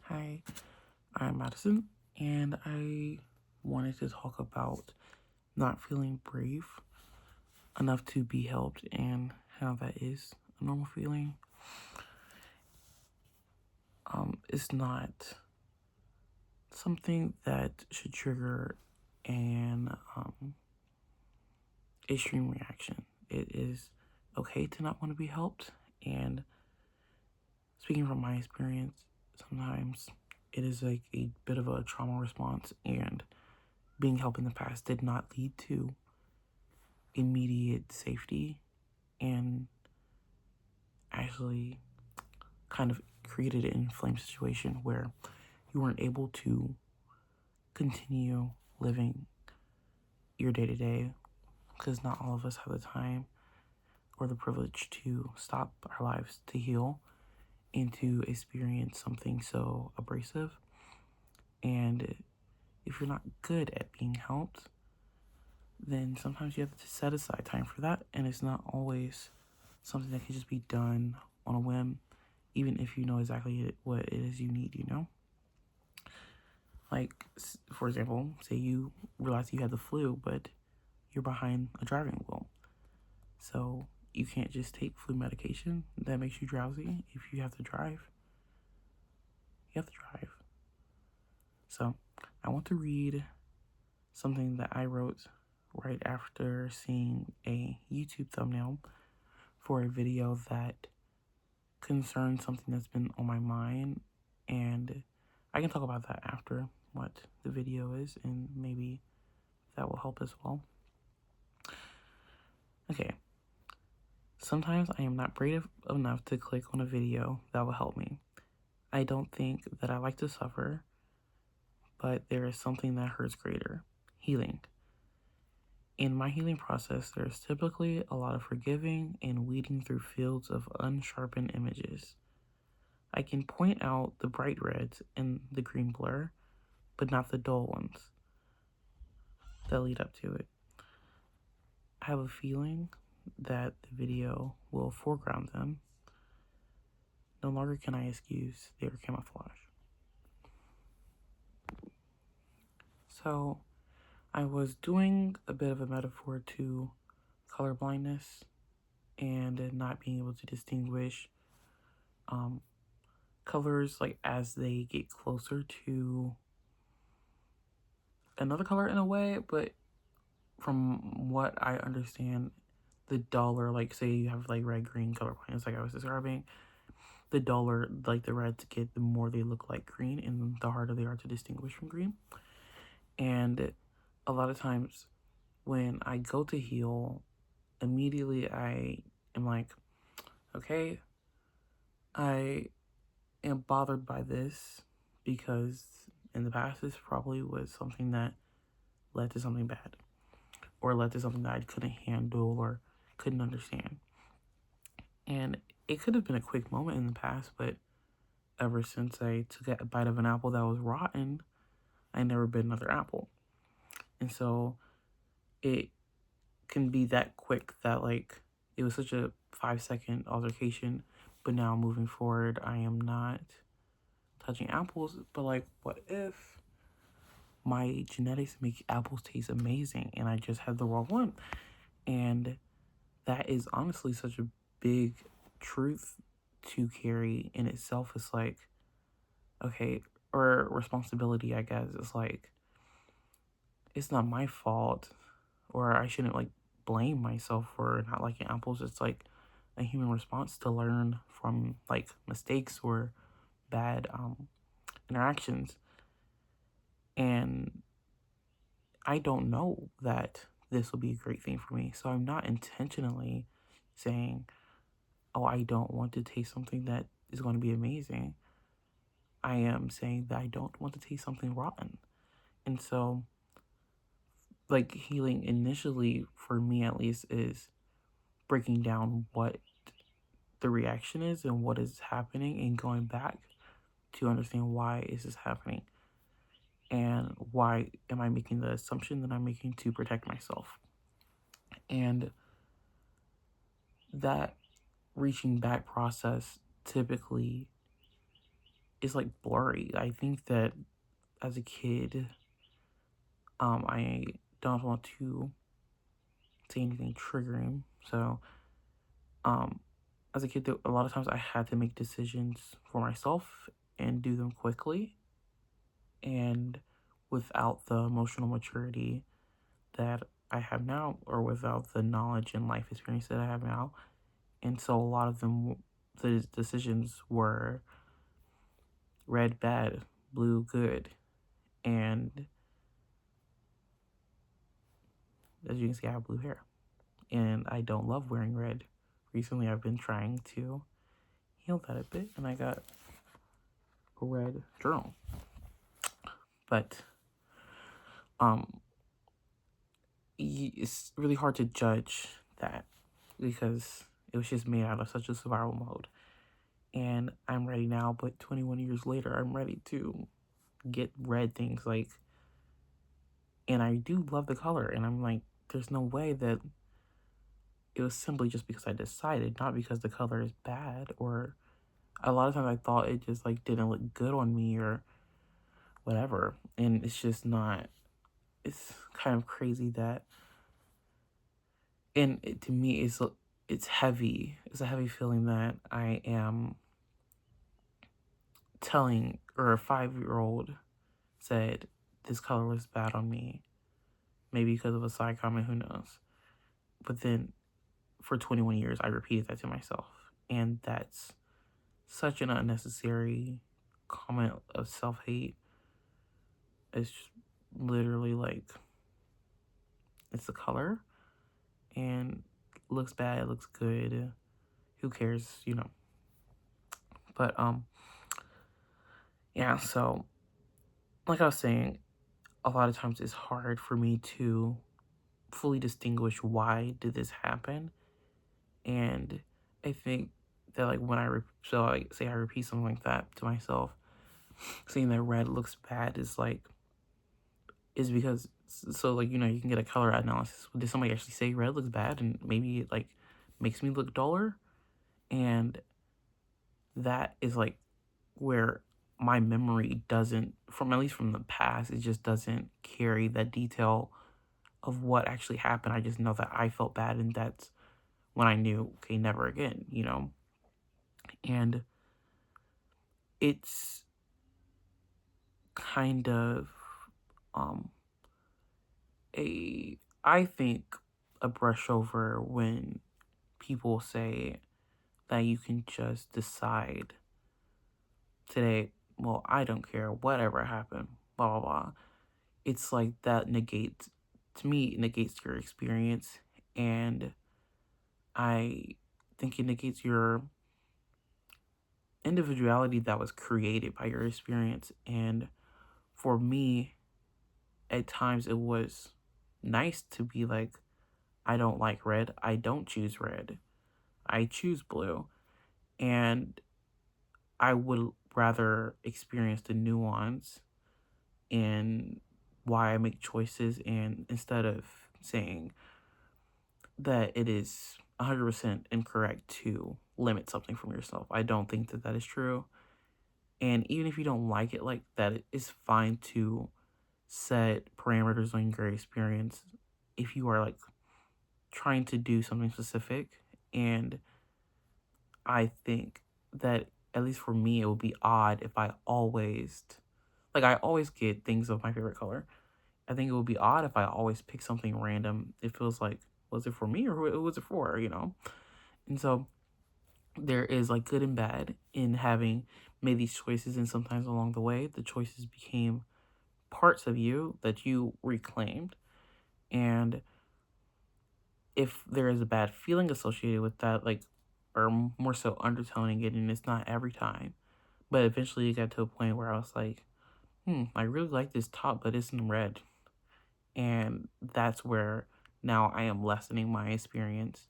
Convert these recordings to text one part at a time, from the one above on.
Hi, I'm Madison, and I wanted to talk about not feeling brave enough to be helped and how that is a normal feeling. It's not something that should trigger an extreme reaction. It is okay to not want to be helped, and speaking from my experience, sometimes it is like a bit of a trauma response, and being helped in the past did not lead to immediate safety and actually kind of created an inflamed situation where you weren't able to continue living your day to day because not all of us have the time or the privilege to stop our lives to heal and to experience something so abrasive. And if you're not good at being helped, then sometimes you have to set aside time for that, and it's not always something that can just be done on a whim, even if you know exactly what it is you need. Like, for example, say you realize you have the flu, but you're behind a driving wheel. So you can't just take flu medication that makes you drowsy. If you have to drive, you have to drive. So I want to read something that I wrote right after seeing a YouTube thumbnail for a video that concerns something that's been on my mind, and I can talk about that after what the video is, and maybe that will help as well. Okay, sometimes I am not brave enough to click on a video that will help me. I don't think that I like to suffer, but there is something that hurts greater: healing. In my healing process, there is typically a lot of forgiving and weeding through fields of unsharpened images. I can point out the bright reds and the green blur, but not the dull ones that lead up to it. I have a feeling that the video will foreground them. No longer can I excuse their camouflage. So, I was doing a bit of a metaphor to color blindness and not being able to distinguish um, colors like as they get closer to another color in a way, but from what I understand, the duller, like say you have like red green color blindness, like I was describing, the duller like the reds get, the more they look like green, and the harder they are to distinguish from green. And a lot of times when I go to heal, immediately I am like, okay, I am bothered by this because in the past this probably was something that led to something bad, or led to something that I couldn't handle or couldn't understand. And it could have been a quick moment in the past, but ever since I took a bite of an apple that was rotten, I never bit another apple. And so it can be that quick that like it was such a 5 second altercation, but now moving forward, I am not touching apples. But like, what if my genetics make apples taste amazing and I just had the wrong one? And that is honestly such a big truth to carry in itself. It's like, okay, or responsibility, I guess. It's like, it's not my fault, or I shouldn't like blame myself for not liking apples. It's like a human response to learn from like mistakes or bad interactions. And I don't know that this will be a great thing for me. So I'm not intentionally saying, oh, I don't want to taste something that is going to be amazing. I am saying that I don't want to taste something rotten. And so, like, healing initially, for me at least, is breaking down what the reaction is and what is happening, and going back to understand why is this happening and why am I making the assumption that I'm making to protect myself. And that reaching back process typically is like blurry. I think that as a kid, I don't want to say anything triggering. So, um, as a kid, a lot of times I had to make decisions for myself and do them quickly and without the emotional maturity that I have now, or without the knowledge and life experience that I have now. And so a lot of them, the decisions were red bad, blue good. And as you can see, I have blue hair. And I don't love wearing red. Recently, I've been trying to heal that a bit, and I got a red journal. But um, it's really hard to judge that because it was just made out of such a survival mode. And I'm ready now, but 21 years later, I'm ready to get red things like, and I do love the color, and I'm like, there's no way that it was simply just because I decided, not because the color is bad, or a lot of times I thought it just like didn't look good on me or whatever. And it's just not, it's kind of crazy that, and to me, it's heavy. It's a heavy feeling that I am telling, or a 5-year-old said, this color was bad on me. Maybe because of a side comment, who knows? But then for 21 years, I repeated that to myself. And that's such an unnecessary comment of self hate. It's just literally like, it's the color and looks bad, it looks good. Who cares, you know? But, yeah, so like I was saying, a lot of times it's hard for me to fully distinguish why did this happen. And I think that like when so like say I repeat something like that to myself, saying that red looks bad is because, so like, you know, you can get a color analysis. Did somebody actually say red looks bad, and maybe it like makes me look duller? And that is like where my memory doesn't, from at least from the past, it just doesn't carry that detail of what actually happened. I just know that I felt bad, and that's when I knew, okay, never again, you know? And it's kind of um a, I think, a brush over when people say that you can just decide today, well, I don't care whatever happened, blah blah blah. It's like that negates, to me, it negates your experience. And I think it negates your individuality that was created by your experience. And for me, at times it was nice to be like, I don't like red, I don't choose red, I choose blue. And I would rather experience the nuance in why I make choices, and instead of saying that it is 100% incorrect to limit something from yourself. I don't think that that is true. And even if you don't like it like that, it is fine to set parameters on your experience if you are like trying to do something specific. And I think that, at least for me, it would be odd if I always, like, I always get things of my favorite color. I think it would be odd if I always pick something random. It feels like, was it for me or who was it for, you know? And so there is like good and bad in having made these choices, and sometimes along the way, the choices became parts of you that you reclaimed. And if there is a bad feeling associated with that, like, or more so undertoning it, and it's not every time, but eventually it got to a point where I was like, I really like this top, but it's in red. And that's where now I am lessening my experience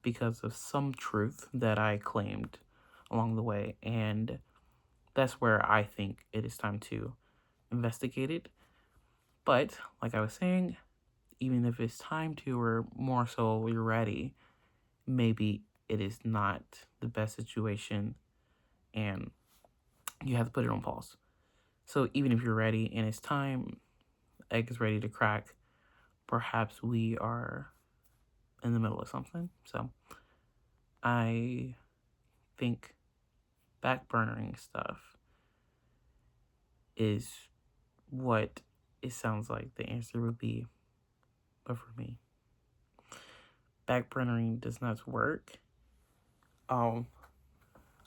because of some truth that I claimed along the way. And that's where I think it is time to investigate it. But like I was saying, even if it's time to, or more so you're ready, maybe it is not the best situation. And you have to put it on pause. So even if you're ready and it's time, egg is ready to crack, perhaps we are in the middle of something. So I think backburnering stuff is what it sounds like the answer would be. But for me, backburnering does not work. I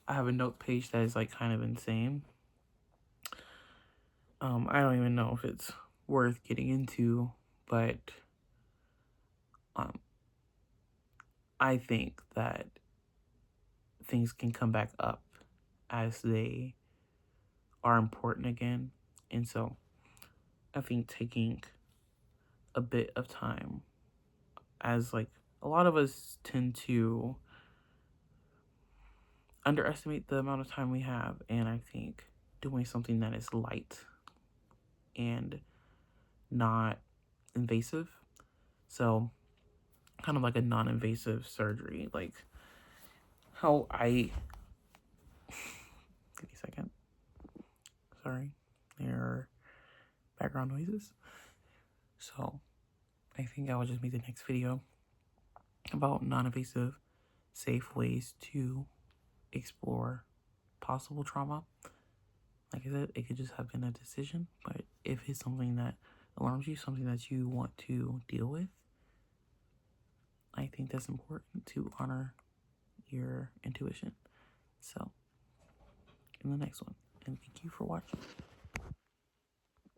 have a note page that is like kind of insane. I don't even know if it's worth getting into, but I think that things can come back up as they are important again. And so I think taking a bit of time, as like a lot of us tend to underestimate the amount of time we have, and I think doing something that is light and not invasive, so kind of like a non-invasive surgery, like how I give me a second, sorry, there are background noises. So I think I will just make the next video about non-invasive, safe ways to explore possible trauma. Like I said, it could just have been a decision, but if it's something that alarms you, something that you want to deal with, I think that's important to honor your intuition. So, in the next one, and thank you for watching.